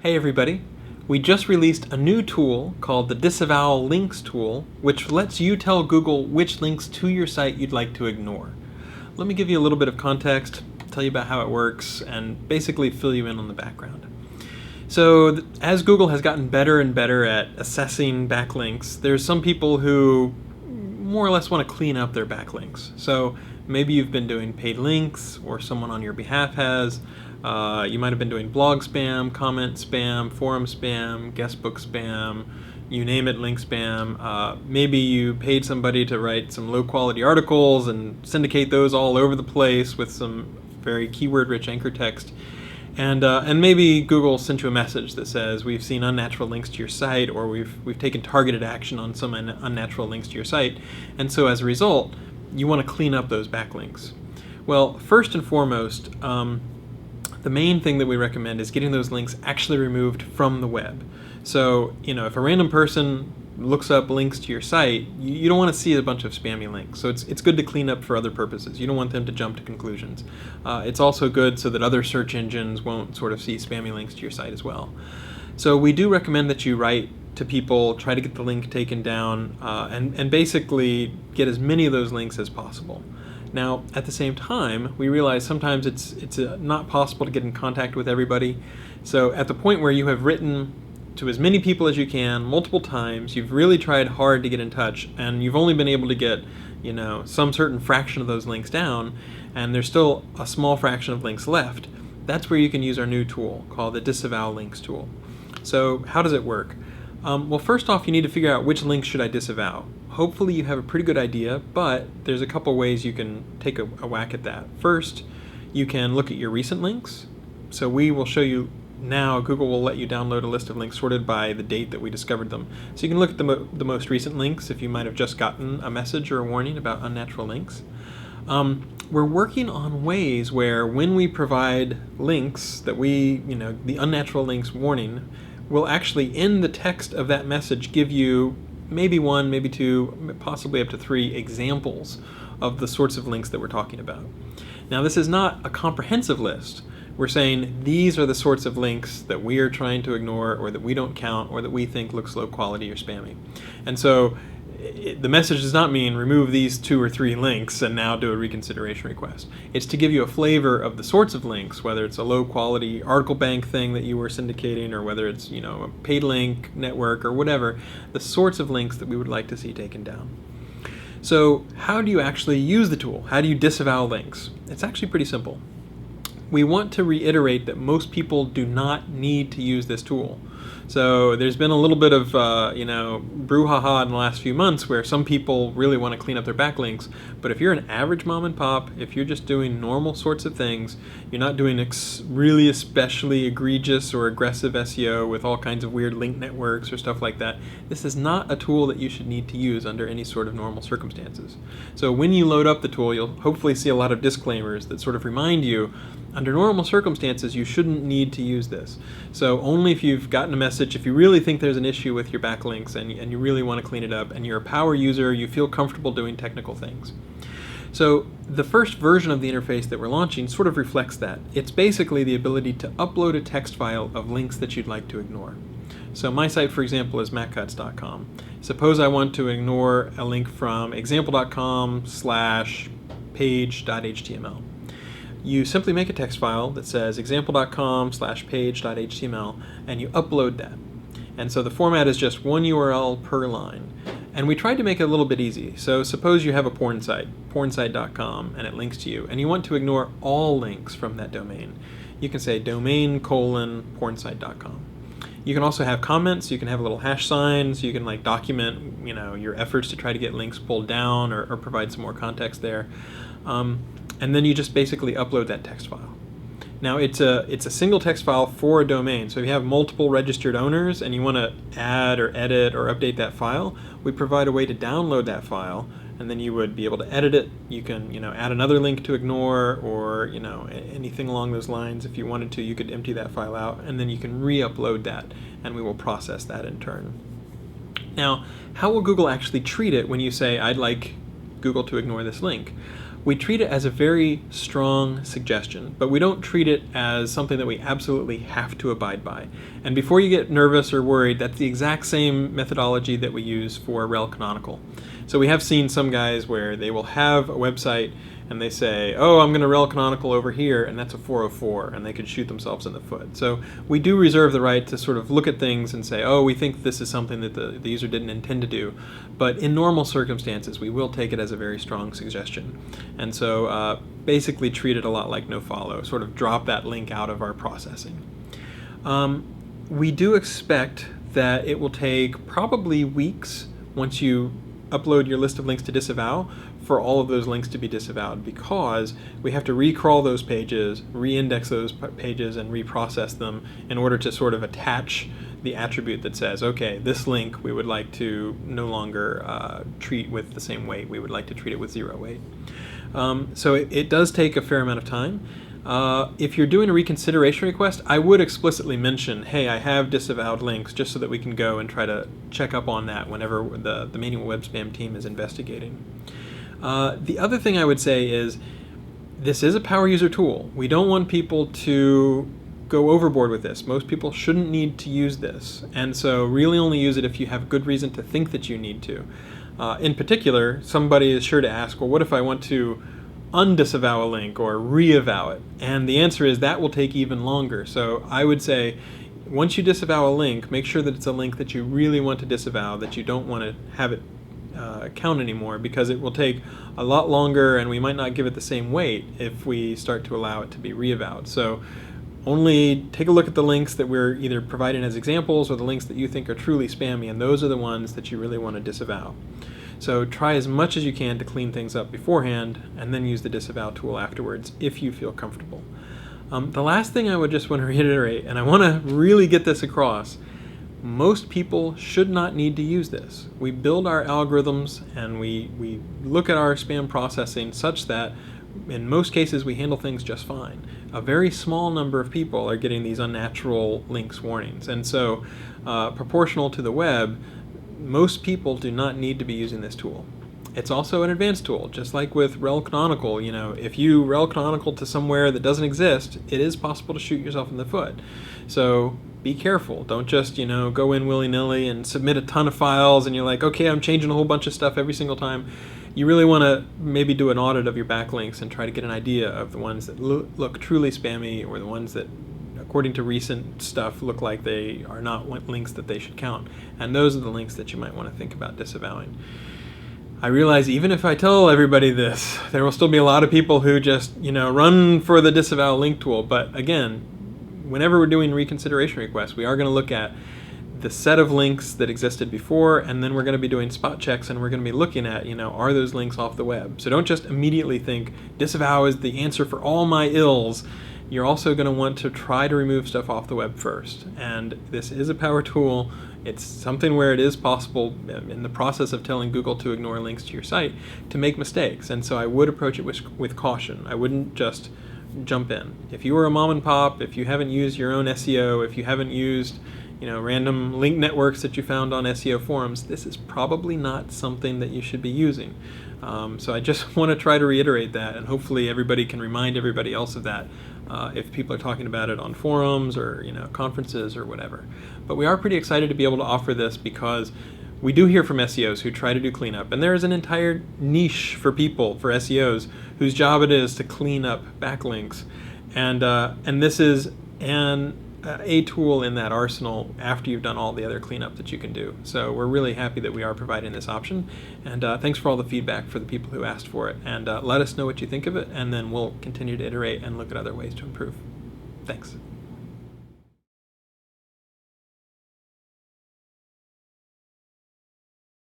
Hey everybody! We just released a new tool called the Disavow Links tool, which lets you tell Google which links to your site you'd like to ignore. Let me give you a little bit of context, tell you about how it works, and basically fill you in on the background. So, as Google has gotten better and better at assessing backlinks, there's some people who more or less want to clean up their backlinks. So, maybe you've been doing paid links, or someone on your behalf has. You might have been doing blog spam, comment spam, forum spam, guestbook spam, you name it, link spam. Maybe you paid somebody to write some low quality articles and syndicate those all over the place with some very keyword rich anchor text. And maybe Google sent you a message that says we've seen unnatural links to your site, or we've taken targeted action on some unnatural links to your site, and so as a result you want to clean up those backlinks. Well, first and foremost, the main thing that we recommend is getting those links actually removed from the web. So, if a random person looks up links to your site, you don't want to see a bunch of spammy links. So it's good to clean up for other purposes. You don't want them to jump to conclusions. It's also good so that other search engines won't sort of see spammy links to your site as well. So we do recommend that you write to people, try to get the link taken down, and basically get as many of those links as possible. Now, at the same time, we realize sometimes it's not possible to get in contact with everybody. So at the point where you have written to as many people as you can, multiple times, you've really tried hard to get in touch, and you've only been able to get, some certain fraction of those links down, and there's still a small fraction of links left, that's where you can use our new tool called the Disavow Links tool. So how does it work? Well, first off, you need to figure out which links should I disavow. Hopefully you have a pretty good idea, but there's a couple ways you can take a whack at that. First, you can look at your recent links. So we will show you now, Google will let you download a list of links sorted by the date that we discovered them. So you can look at the most recent links if you might have just gotten a message or a warning about unnatural links. We're working on ways where when we provide links that the unnatural links warning, will actually in the text of that message give you maybe one, maybe two, possibly up to 3 examples of the sorts of links that we're talking about. Now, this is not a comprehensive list. We're saying these are the sorts of links that we are trying to ignore, or that we don't count, or that we think looks low quality or spammy. And so the message does not mean remove these 2 or 3 links and now do a reconsideration request. It's to give you a flavor of the sorts of links, whether it's a low quality article bank thing that you were syndicating, or whether it's a paid link network or whatever, the sorts of links that we would like to see taken down. So how do you actually use the tool? How do you disavow links? It's actually pretty simple. We want to reiterate that most people do not need to use this tool. So there's been a little bit of brouhaha in the last few months where some people really want to clean up their backlinks, but if you're an average mom and pop, if you're just doing normal sorts of things, you're not doing really especially egregious or aggressive SEO with all kinds of weird link networks or stuff like that, this is not a tool that you should need to use under any sort of normal circumstances. So when you load up the tool, you'll hopefully see a lot of disclaimers that sort of remind you under normal circumstances, you shouldn't need to use this. So only if you've gotten a message, if you really think there's an issue with your backlinks and you really want to clean it up, and you're a power user, you feel comfortable doing technical things. So the first version of the interface that we're launching sort of reflects that. It's basically the ability to upload a text file of links that you'd like to ignore. So my site, for example, is maccuts.com. Suppose I want to ignore a link from example.com/page.html. You simply make a text file that says example.com/page.html, and you upload that. And so the format is just one URL per line. And we tried to make it a little bit easy. So suppose you have a porn site, pornsite.com, and it links to you, and you want to ignore all links from that domain. You can say domain:pornsite.com. You can also have comments, you can have little hash signs, you can document your efforts to try to get links pulled down or provide some more context there. And then you just basically upload that text file. Now it's a single text file for a domain, so if you have multiple registered owners and you want to add or edit or update that file, we provide a way to download that file, and then you would be able to edit it. You can add another link to ignore, or anything along those lines. If you wanted to, you could empty that file out, and then you can re-upload that, and we will process that in turn. Now, how will Google actually treat it when you say, I'd like Google to ignore this link? we treat it as a very strong suggestion, but we don't treat it as something that we absolutely have to abide by. And before you get nervous or worried, that's the exact same methodology that we use for rel canonical. So we have seen some guys where they will have a website and they say, oh, I'm going to rel canonical over here, and that's a 404, and they could shoot themselves in the foot. So we do reserve the right to sort of look at things and say, oh, we think this is something that the user didn't intend to do. But in normal circumstances, we will take it as a very strong suggestion. And so basically treat it a lot like nofollow, sort of drop that link out of our processing. We do expect that it will take probably weeks once you upload your list of links to disavow for all of those links to be disavowed, because we have to recrawl those pages, re-index those pages, and reprocess them in order to sort of attach the attribute that says, okay, this link we would like to no longer treat with the same weight. We would like to treat it with 0 weight. So it does take a fair amount of time. If you're doing a reconsideration request, I would explicitly mention, hey, I have disavowed links, just so that we can go and try to check up on that whenever the manual web spam team is investigating. The other thing I would say is, this is a power user tool. We don't want people to go overboard with this. Most people shouldn't need to use this, and so really only use it if you have good reason to think that you need to. In particular, somebody is sure to ask, well, what if I want to undisavow a link or re-avow it? And the answer is that will take even longer. So I would say, once you disavow a link, make sure that it's a link that you really want to disavow, that you don't want to have it count anymore, because it will take a lot longer and we might not give it the same weight if we start to allow it to be re-avowed. So only take a look at the links that we're either providing as examples or the links that you think are truly spammy, and those are the ones that you really want to disavow. So try as much as you can to clean things up beforehand, and then use the disavow tool afterwards if you feel comfortable. The last thing I would just want to reiterate, and I want to really get this across, most people should not need to use this. We build our algorithms and we look at our spam processing such that in most cases we handle things just fine. A very small number of people are getting these unnatural links warnings, and so proportional to the web, most people do not need to be using this tool. It's also an advanced tool, just like with rel canonical. If you rel canonical to somewhere that doesn't exist, it is possible to shoot yourself in the foot. So be careful. Don't just, go in willy-nilly and submit a ton of files and you're like, okay, I'm changing a whole bunch of stuff every single time. You really want to maybe do an audit of your backlinks and try to get an idea of the ones that look truly spammy, or the ones that, according to recent stuff, look like they are not links that they should count. And those are the links that you might want to think about disavowing. I realize even if I tell everybody this, there will still be a lot of people who just, run for the disavow link tool. But again, whenever we're doing reconsideration requests, we are going to look at the set of links that existed before, and then we're going to be doing spot checks, and we're going to be looking at, are those links off the web? So don't just immediately think disavow is the answer for all my ills. You're also going to want to try to remove stuff off the web first. And this is a power tool. It's something where it is possible, in the process of telling Google to ignore links to your site, to make mistakes. And so I would approach it with caution. I wouldn't just jump in. If you were a mom and pop, if you haven't used your own SEO, if you haven't used random link networks that you found on SEO forums, this is probably not something that you should be using. So I just want to try to reiterate that, and hopefully everybody can remind everybody else of that if people are talking about it on forums or conferences or whatever. But we are pretty excited to be able to offer this, because we do hear from SEOs who try to do cleanup, and there is an entire niche for SEOs whose job it is to clean up backlinks, and this is a tool in that arsenal after you've done all the other cleanup that you can do. So we're really happy that we are providing this option, and thanks for all the feedback for the people who asked for it, and let us know what you think of it, and then we'll continue to iterate and look at other ways to improve. Thanks.